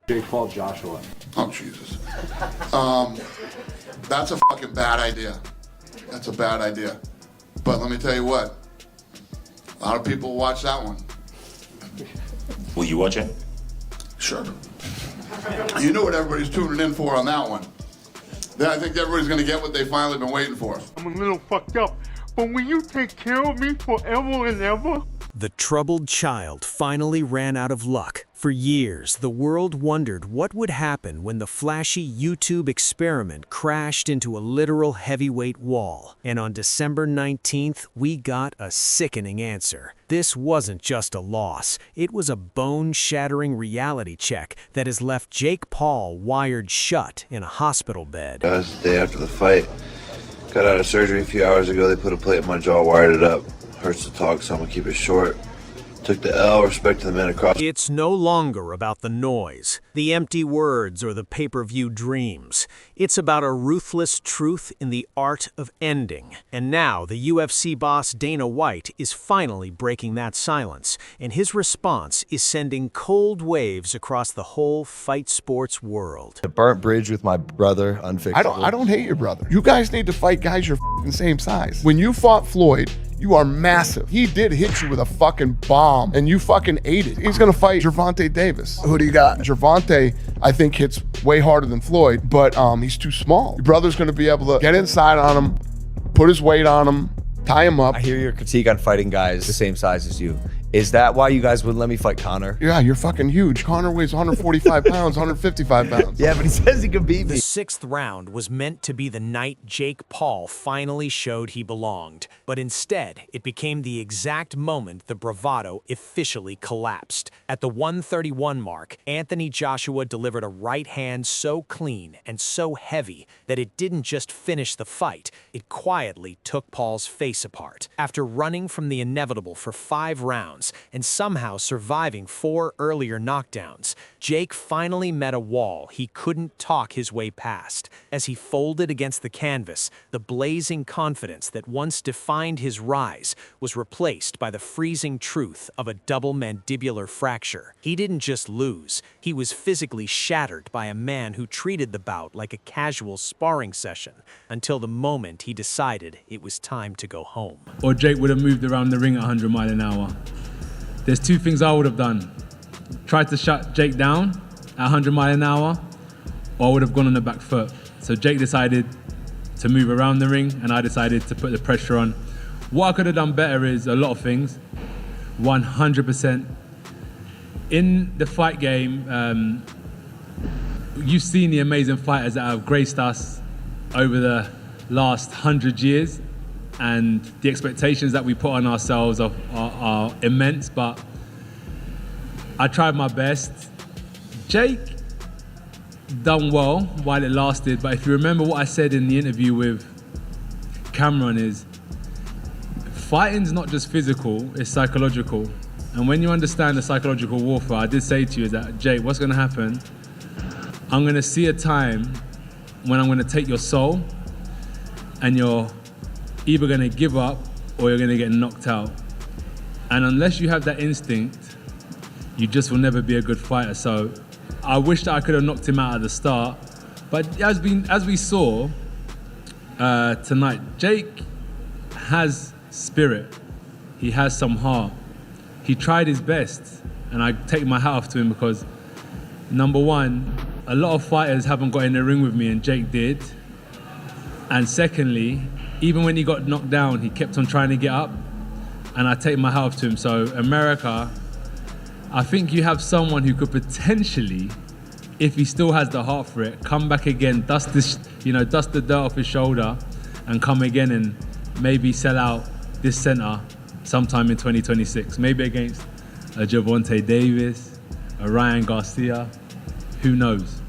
Jake Paul, Joshua. Oh, Jesus. That's a fucking bad idea. That's a bad idea. But let me tell you what. A lot of people watch that one. Will you watch it? Sure. You know what everybody's tuning in for on that one. Then I think everybody's going to get what they've finally been waiting for. I'm a little fucked up, but will you take care of me forever and ever? The troubled child finally ran out of luck. For years, the world wondered what would happen when the flashy YouTube experiment crashed into a literal heavyweight wall. And on December 19th, we got a sickening answer. This wasn't just a loss. It was a bone-shattering reality check that has left Jake Paul wired shut in a hospital bed. That was the day after the fight. Got out of surgery a few hours ago. They put a plate in my jaw, wired it up. Hurts to talk, so I'm gonna keep it short. Took the L, respect to the men across. It's no longer about the noise, the empty words, or the pay-per-view dreams. It's about a ruthless truth in the art of ending. And now the UFC boss Dana White is finally breaking that silence, and his response is sending cold waves across the whole fight sports world. A burnt bridge with my brother, unfixable. I don't hate your brother. You guys need to fight guys your f***ing same size. When you fought Floyd, you are massive. He did hit you with a fucking bomb, and you fucking ate it. He's gonna fight Gervonta Davis. Who do you got? Gervonta, I think, hits way harder than Floyd, but he's too small. Your brother's gonna be able to get inside on him, put his weight on him, tie him up. I hear your critique on fighting guys the same size as you. Is that why you guys wouldn't let me fight Conor? Yeah, you're fucking huge. Conor weighs 145 pounds, 155 pounds. Yeah, but he says he can beat me. The sixth round was meant to be the night Jake Paul finally showed he belonged. But instead, it became the exact moment the bravado officially collapsed. At the 131 mark, Anthony Joshua delivered a right hand so clean and so heavy that it didn't just finish the fight, it quietly took Paul's face apart. After running from the inevitable for 5 rounds, and somehow surviving 4 earlier knockdowns, Jake finally met a wall he couldn't talk his way past. As he folded against the canvas, the blazing confidence that once defined his rise was replaced by the freezing truth of a double mandibular fracture. He didn't just lose, he was physically shattered by a man who treated the bout like a casual sparring session, until the moment he decided it was time to go home. Or Jake would have moved around the ring at 100 miles an hour. There's 2 things I would have done. Tried to shut Jake down at 100 miles an hour, or I would have gone on the back foot. So Jake decided to move around the ring, and I decided to put the pressure on. What I could have done better is a lot of things, 100%. In the fight game, you've seen the amazing fighters that have graced us over the last 100 years. And the expectations that we put on ourselves are immense, but I tried my best. Jake done well while it lasted, but if you remember what I said in the interview with Cameron is, fighting's not just physical, it's psychological. And when you understand the psychological warfare, I did say to you is that, Jake, what's gonna happen? I'm gonna see a time when I'm gonna take your soul and you're either going to give up or you're going to get knocked out. And unless you have that instinct, you just will never be a good fighter. So I wish that I could have knocked him out at the start. But as we saw tonight, Jake has spirit. He has some heart. He tried his best. And I take my hat off to him because, number one, a lot of fighters haven't got in the ring with me and Jake did. And secondly, even when he got knocked down, he kept on trying to get up, and I take my hat off to him. So America, I think you have someone who could potentially, if he still has the heart for it, come back again, dust the dirt off his shoulder, and come again and maybe sell out this center sometime in 2026. Maybe against a Gervonta Davis, a Ryan Garcia, who knows?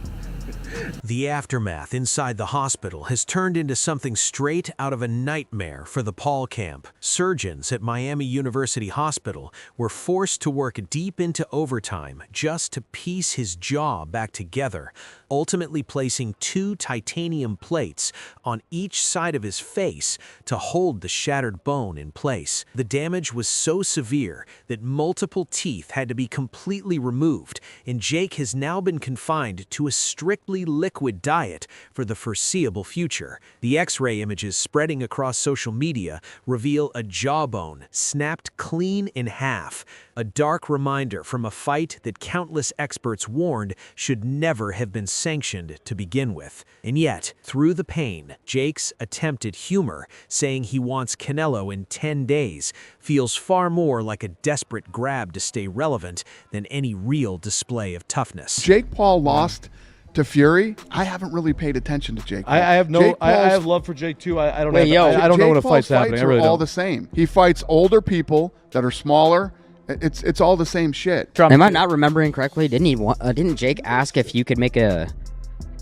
The aftermath inside the hospital has turned into something straight out of a nightmare for the Paul camp. Surgeons at Miami University Hospital were forced to work deep into overtime just to piece his jaw back together, ultimately placing 2 titanium plates on each side of his face to hold the shattered bone in place. The damage was so severe that multiple teeth had to be completely removed, and Jake has now been confined to a strictly liquid diet for the foreseeable future. The X-ray images spreading across social media reveal a jawbone snapped clean in half, a dark reminder from a fight that countless experts warned should never have been sanctioned to begin with. And yet, through the pain, Jake's attempted humor, saying he wants Canelo in 10 days, feels far more like a desperate grab to stay relevant than any real display of toughness. Jake Paul lost to Fury. I haven't really paid attention to Jake Paul. I have no. Jake I Paul's- have love for Jake too. I don't. Wait, have, yo. I don't know Jake when a Paul's fight's happening. I fights really are all don't. the same. He fights older people that are smaller. It's all the same shit. Am I not remembering correctly? Didn't Jake ask if you could make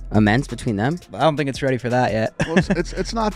amends between them? I don't think it's ready for that yet. Well, it's not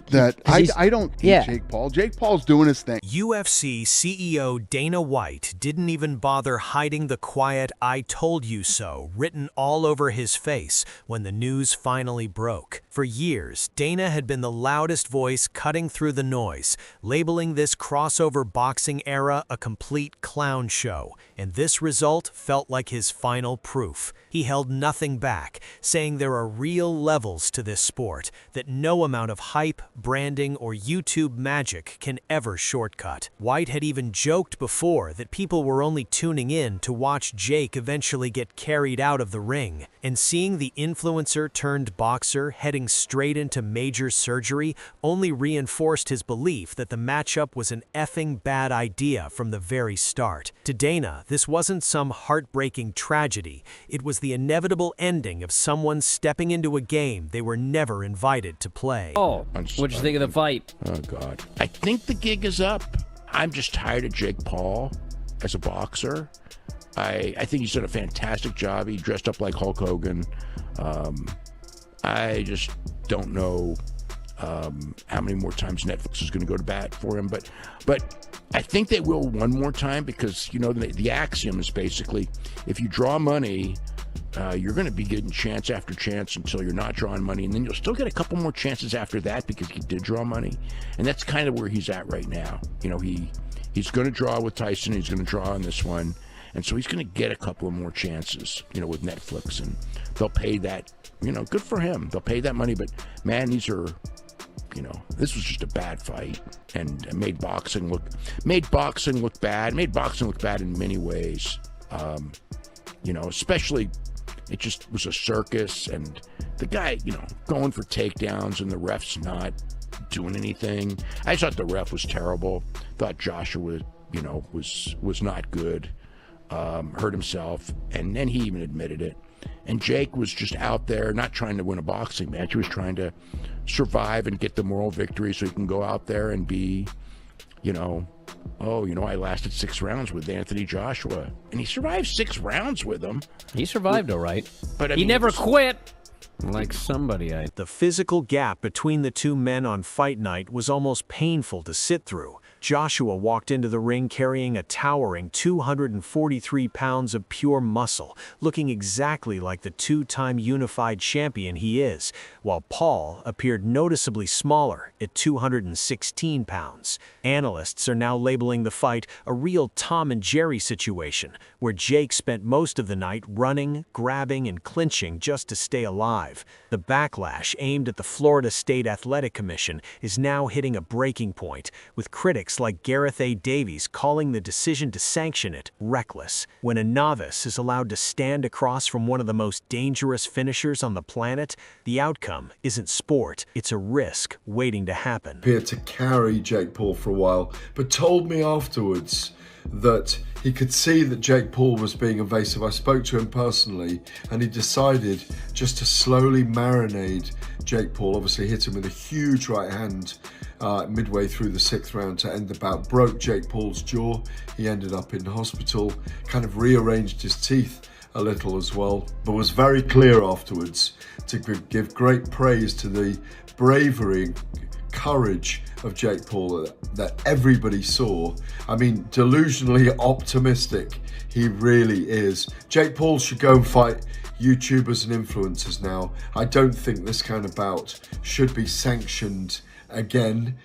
that I don't hate yeah. Jake Paul. Jake Paul's doing his thing. UFC CEO Dana White didn't even bother hiding the quiet "I told you so" written all over his face when the news finally broke. For years, Dana had been the loudest voice cutting through the noise, labeling this crossover boxing era a complete clown show, and this result felt like his final proof. He held nothing back, saying there are real levels to this sport that no amount of hype, branding, or YouTube magic can ever shortcut. White had even joked before that people were only tuning in to watch Jake eventually get carried out of the ring, and seeing the influencer turned boxer heading straight into major surgery only reinforced his belief that the matchup was an effing bad idea from the very start. To Dana, this wasn't some heartbreaking tragedy, it was the inevitable ending of someone stepping into a game they were never invited to play. Oh, what'd you think of the fight? Oh, God. I think the gig is up. I'm just tired of Jake Paul as a boxer. I think he's done a fantastic job. He dressed up like Hulk Hogan. I just don't know how many more times Netflix is going to go to bat for him. But I think they will one more time because, you know, the axiom is basically if you draw money, you're going to be getting chance after chance until you're not drawing money. And then you'll still get a couple more chances after that because he did draw money. And that's kind of where he's at right now. You know, he's going to draw with Tyson. He's going to draw on this one. And so he's going to get a couple of more chances, you know, with Netflix. And they'll pay that, you know, good for him. They'll pay that money. But, man, these are, you know, this was just a bad fight. And made boxing look bad. Made boxing look bad in many ways. You know, especially it just was a circus. And the guy, you know, going for takedowns and the ref's not doing anything. I thought the ref was terrible. Thought Joshua, you know, was not good. Hurt himself, and then he even admitted it. And Jake was just out there not trying to win a boxing match. He was trying to survive and get the moral victory so he can go out there and be, you know, oh, you know, I lasted 6 rounds with Anthony Joshua. And he survived 6 rounds with him. He survived all right. But I he mean, never quit. Like somebody I... The physical gap between the two men on fight night was almost painful to sit through. Joshua walked into the ring carrying a towering 243 pounds of pure muscle, looking exactly like the 2-time unified champion he is, while Paul appeared noticeably smaller at 216 pounds. Analysts are now labeling the fight a real Tom and Jerry situation, where Jake spent most of the night running, grabbing, and clinching just to stay alive. The backlash aimed at the Florida State Athletic Commission is now hitting a breaking point, with critics like Gareth A. Davies calling the decision to sanction it reckless. When a novice is allowed to stand across from one of the most dangerous finishers on the planet, the outcome isn't sport, it's a risk waiting to happen. Appeared to carry Jake Paul for a while, but told me afterwards that he could see that Jake Paul was being evasive. I spoke to him personally, and he decided just to slowly marinate Jake Paul. Obviously hit him with a huge right hand midway through the 6th round to end the bout. Broke Jake Paul's jaw. He ended up in hospital, kind of rearranged his teeth a little as well, but was very clear afterwards to give great praise to the bravery and courage of Jake Paul that everybody saw. I mean, delusionally optimistic he really is. Jake Paul should go and fight YouTubers and influencers now. I don't think this kind of bout should be sanctioned again.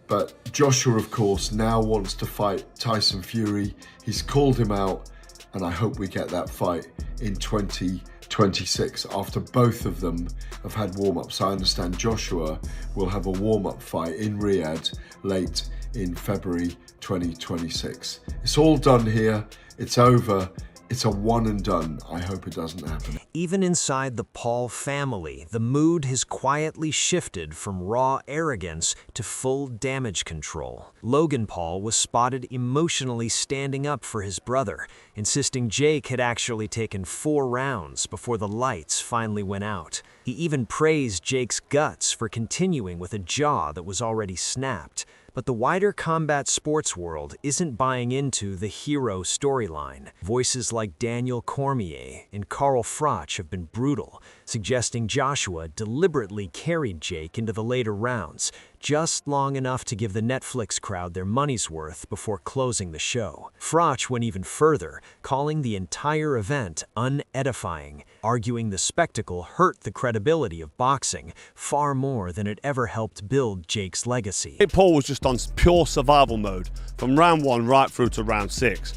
But Joshua, of course, now wants to fight Tyson Fury. He's called him out, and I hope we get that fight in 2026 after both of them have had warm-ups. I understand Joshua will have a warm-up fight in Riyadh late in February 2026. It's all done here. It's over. It's a one and done. I hope it doesn't happen. Even inside the Paul family, the mood has quietly shifted from raw arrogance to full damage control. Logan Paul was spotted emotionally standing up for his brother, insisting Jake had actually taken 4 rounds before the lights finally went out. He even praised Jake's guts for continuing with a jaw that was already snapped. But the wider combat sports world isn't buying into the hero storyline. Voices like Daniel Cormier and Carl Froch have been brutal, suggesting Joshua deliberately carried Jake into the later rounds, just long enough to give the Netflix crowd their money's worth before closing the show. Froch went even further, calling the entire event unedifying, arguing the spectacle hurt the credibility of boxing far more than it ever helped build Jake's legacy. Paul was just on pure survival mode from round 1 right through to round 6.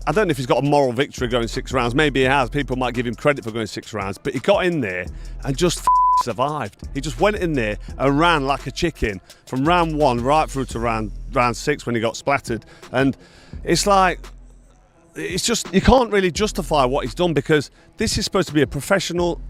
I don't know if he's got a moral victory going 6 rounds. Maybe he has. People might give him credit for going 6 rounds. But he got in there and just survived. He just went in there and ran like a chicken from round 1 right through to round 6 when he got splattered. And it's like, it's just, you can't really justify what he's done, because this is supposed to be a professional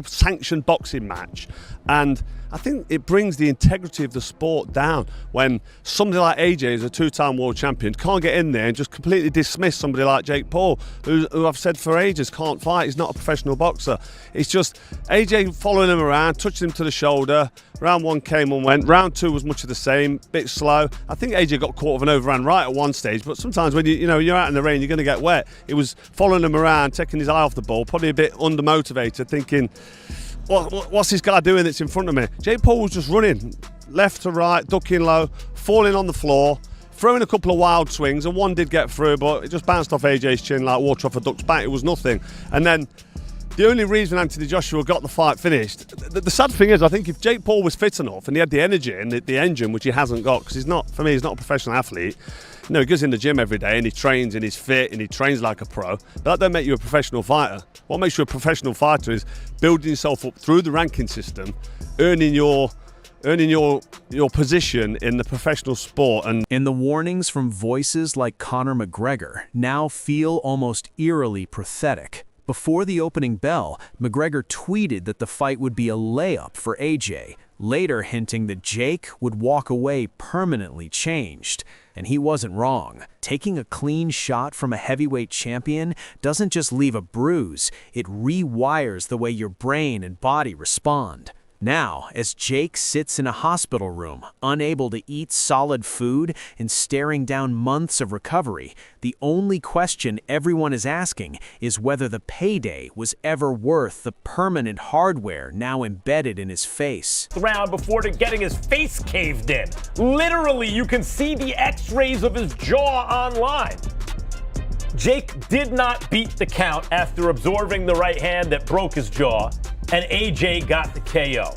sanctioned boxing match. And I think it brings the integrity of the sport down when somebody like AJ, who's a 2-time world champion, can't get in there and just completely dismiss somebody like Jake Paul, who I've said for ages can't fight. He's not a professional boxer. It's just AJ following him around, touching him to the shoulder. Round 1 came and went. Round 2 was much of the same, bit slow. I think AJ got caught with an overhand right at one stage, but sometimes when you're out in the rain, you're going to get wet. It was following him around, taking his eye off the ball, probably a bit undermotivated, thinking, what's this guy doing that's in front of me? Jake Paul was just running left to right, ducking low, falling on the floor, throwing a couple of wild swings, and one did get through, but it just bounced off AJ's chin like water off a duck's back. It was nothing. And then the only reason Anthony Joshua got the fight finished, the sad thing is, I think if Jake Paul was fit enough and he had the energy and the engine, which he hasn't got, because he's not a professional athlete. He goes in the gym every day and he trains and he's fit and he trains like a pro. But that don't make you a professional fighter. What makes you a professional fighter is building yourself up through the ranking system, earning your position in the professional sport. And the warnings from voices like Conor McGregor now feel almost eerily pathetic. Before the opening bell, McGregor tweeted that the fight would be a layup for AJ, later hinting that Jake would walk away permanently changed. And he wasn't wrong. Taking a clean shot from a heavyweight champion doesn't just leave a bruise, it rewires the way your brain and body respond. Now, as Jake sits in a hospital room, unable to eat solid food and staring down months of recovery, the only question everyone is asking is whether the payday was ever worth the permanent hardware now embedded in his face. Round before getting his face caved in. Literally, you can see the x-rays of his jaw online. Jake did not beat the count after absorbing the right hand that broke his jaw, and AJ got the KO.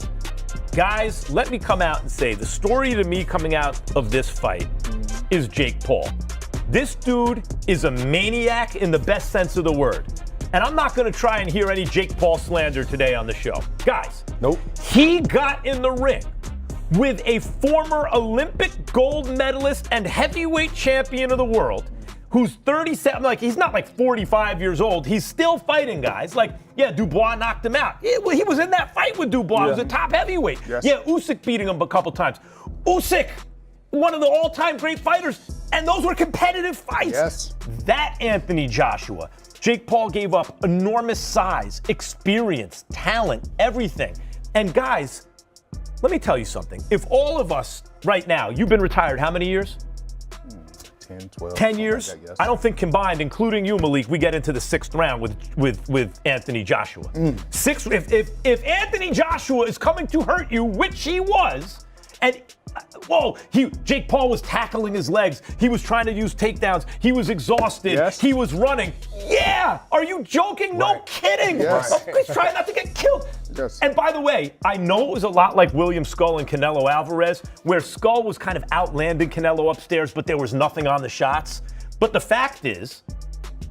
Guys, let me come out and say the story to me coming out of this fight is Jake Paul. This dude is a maniac in the best sense of the word. And I'm not going to try and hear any Jake Paul slander today on the show. Guys, nope. He got in the ring with a former Olympic gold medalist and heavyweight champion of the world who's 37, he's not 45 years old. He's still fighting, guys. Dubois knocked him out. He was in that fight with Dubois. He was a top heavyweight. Yes. Yeah, Usyk beating him a couple times. Usyk, one of the all-time great fighters, and those were competitive fights. Yes. That Anthony Joshua, Jake Paul gave up enormous size, experience, talent, everything. And guys, let me tell you something. If all of us right now, you've been retired how many years? 10, 12. 10 years? Like that, yes. I don't think combined, including you, Malik, we get into the 6th round with Anthony Joshua. If Anthony Joshua is coming to hurt you, which he was, and Jake Paul was tackling his legs. He was trying to use takedowns. He was exhausted. Yes. He was running. Yeah! Are you joking? No kidding. Yes. He's trying not to get killed. Yes. And by the way, I know it was a lot like William Skull and Canelo Alvarez, where Skull was kind of outlanding Canelo upstairs, but there was nothing on the shots. But the fact is,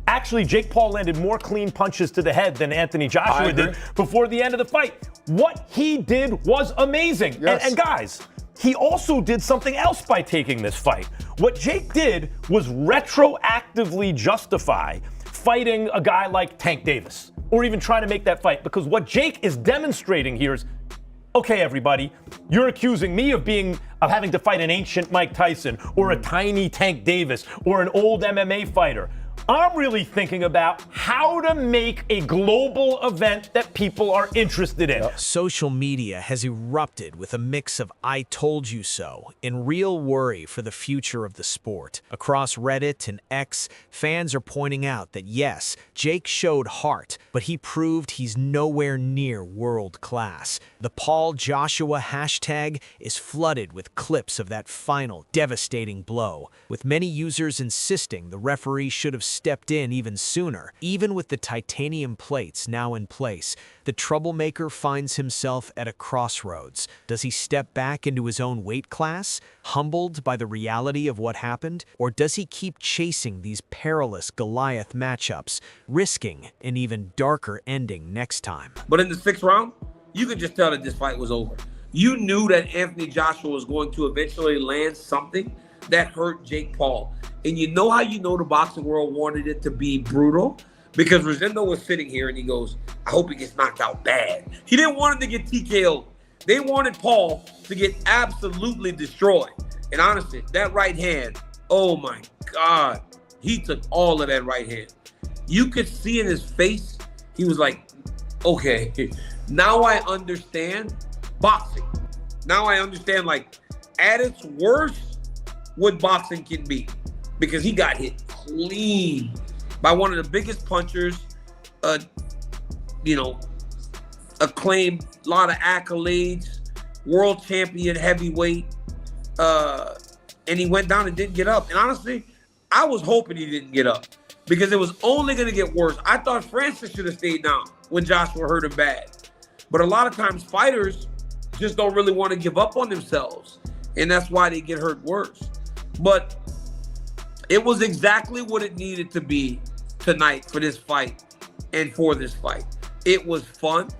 actually, Jake Paul landed more clean punches to the head than Anthony Joshua did before the end of the fight. What he did was amazing. Yes. And guys, he also did something else by taking this fight. What Jake did was retroactively justify fighting a guy like Tank Davis, or even trying to make that fight. Because what Jake is demonstrating here is, okay, everybody, you're accusing me of having to fight an ancient Mike Tyson, or a tiny Tank Davis, or an old MMA fighter. I'm really thinking about how to make a global event that people are interested in. Social media has erupted with a mix of "I told you so" and real worry for the future of the sport. Across Reddit and X, fans are pointing out that yes, Jake showed heart, but he proved he's nowhere near world class. The Paul Joshua hashtag is flooded with clips of that final devastating blow, with many users insisting the referee should have stepped in even sooner. Even with the titanium plates now in place, the troublemaker finds himself at a crossroads. Does he step back into his own weight class, humbled by the reality of what happened? Or does he keep chasing these perilous Goliath matchups, risking an even darker ending next time? But in the 6th round, you could just tell that this fight was over. You knew that Anthony Joshua was going to eventually land something that hurt Jake Paul. And you know how you know the boxing world wanted it to be brutal? Because Rosendo was sitting here and he goes, I hope he gets knocked out bad. He didn't want him to get TKO'd. They wanted Paul to get absolutely destroyed. And honestly, that right hand, oh my God, he took all of that right hand. You could see in his face, he was like, okay, now I understand boxing. Now I understand, like, at its worst, what boxing can be. Because he got hit clean by one of the biggest punchers, acclaimed, a lot of accolades, world champion heavyweight, and he went down and didn't get up. And honestly, I was hoping he didn't get up because it was only going to get worse. I thought Francis should have stayed down when Joshua hurt him bad. But a lot of times fighters just don't really want to give up on themselves, and that's why they get hurt worse. But it was exactly what it needed to be tonight for this fight and for this fight. It was fun.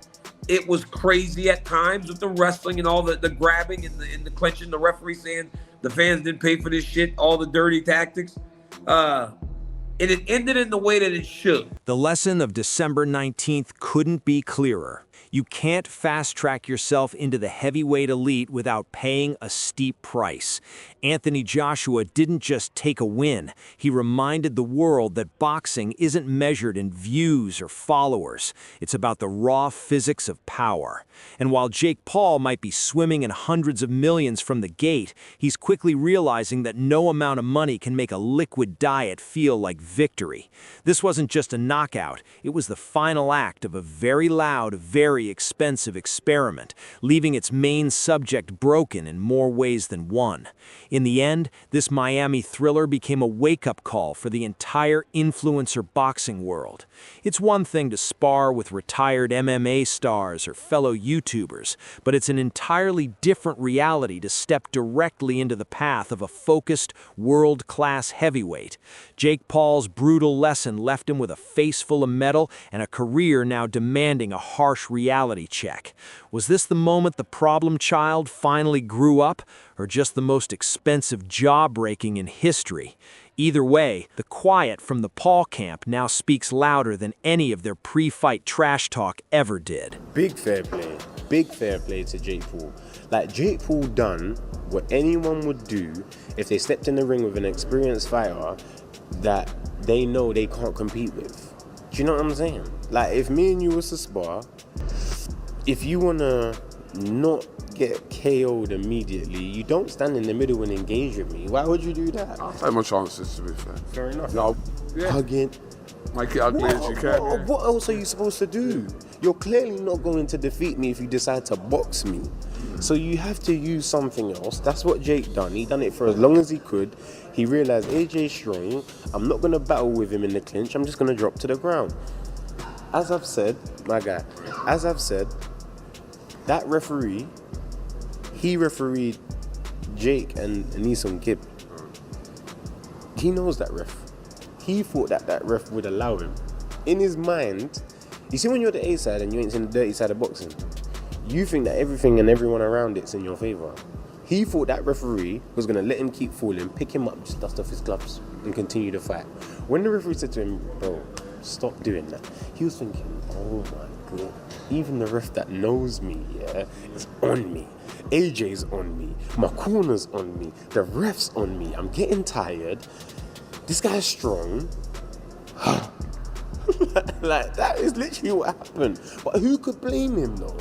It was crazy at times with the wrestling and all the grabbing and the clenching, the referee saying the fans didn't pay for this shit, all the dirty tactics. And it ended in the way that it should. The lesson of December 19th couldn't be clearer. You can't fast-track yourself into the heavyweight elite without paying a steep price. Anthony Joshua didn't just take a win. He reminded the world that boxing isn't measured in views or followers. It's about the raw physics of power. And while Jake Paul might be swimming in hundreds of millions from the gate, he's quickly realizing that no amount of money can make a liquid diet feel like victory. This wasn't just a knockout. It was the final act of a very loud, very expensive experiment, leaving its main subject broken in more ways than one. In the end, this Miami thriller became a wake-up call for the entire influencer boxing world. It's one thing to spar with retired MMA stars or fellow YouTubers, but it's an entirely different reality to step directly into the path of a focused, world-class heavyweight. Jake Paul's brutal lesson left him with a face full of metal and a career now demanding a harsh reality check. Was this the moment the problem child finally grew up, or just the most expensive jaw-breaking in history? Either way, the quiet from the Paul camp now speaks louder than any of their pre-fight trash talk ever did. Big fair play to Jake Paul. Like, Jake Paul done what anyone would do if they stepped in the ring with an experienced fighter that they know they can't compete with. Do you know what I'm saying? Like, if me and you was to spar, if you wanna not get KO'd immediately, you don't stand in the middle and engage with me. Why would you do that? I'll take my chances, to be fair. Fair enough. No. Yeah. Hugging. Make it ugly as you can. Yeah. What else are you supposed to do? You're clearly not going to defeat me if you decide to box me. So you have to use something else. That's what Jake done. He done it for as long as he could. He realized AJ's strong. I'm not going to battle with him in the clinch. I'm just going to drop to the ground. As I've said, my guy, as I've said, that referee, he refereed Jake and Neeson Gibb. He knows that ref. He thought that that ref would allow him. In his mind, you see when you're the A side and you ain't seen the dirty side of boxing, you think that everything and everyone around it's in your favor. He thought that referee was going to let him keep falling, pick him up, just dust off his gloves and continue the fight. When the referee said to him, bro, stop doing that, he was thinking, oh my God, even the ref that knows me, yeah, is on me. AJ's on me, my corner's on me, the ref's on me, I'm getting tired, this guy's strong. Like, that is literally what happened. But who could blame him though?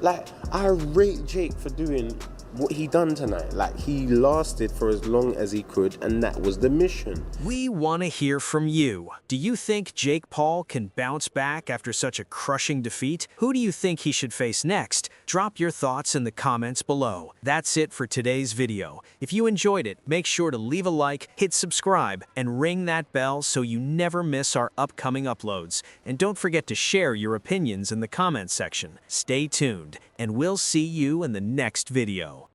Like, I rate Jake for doing what he done tonight. Like, he lasted for as long as he could, and that was the mission. We want to hear from you. Do you think Jake Paul can bounce back after such a crushing defeat? Who do you think he should face next? Drop your thoughts in the comments below. That's it for today's video. If you enjoyed it, make sure to leave a like, hit subscribe, and ring that bell so you never miss our upcoming uploads. And don't forget to share your opinions in the comments section. Stay tuned, and we'll see you in the next video.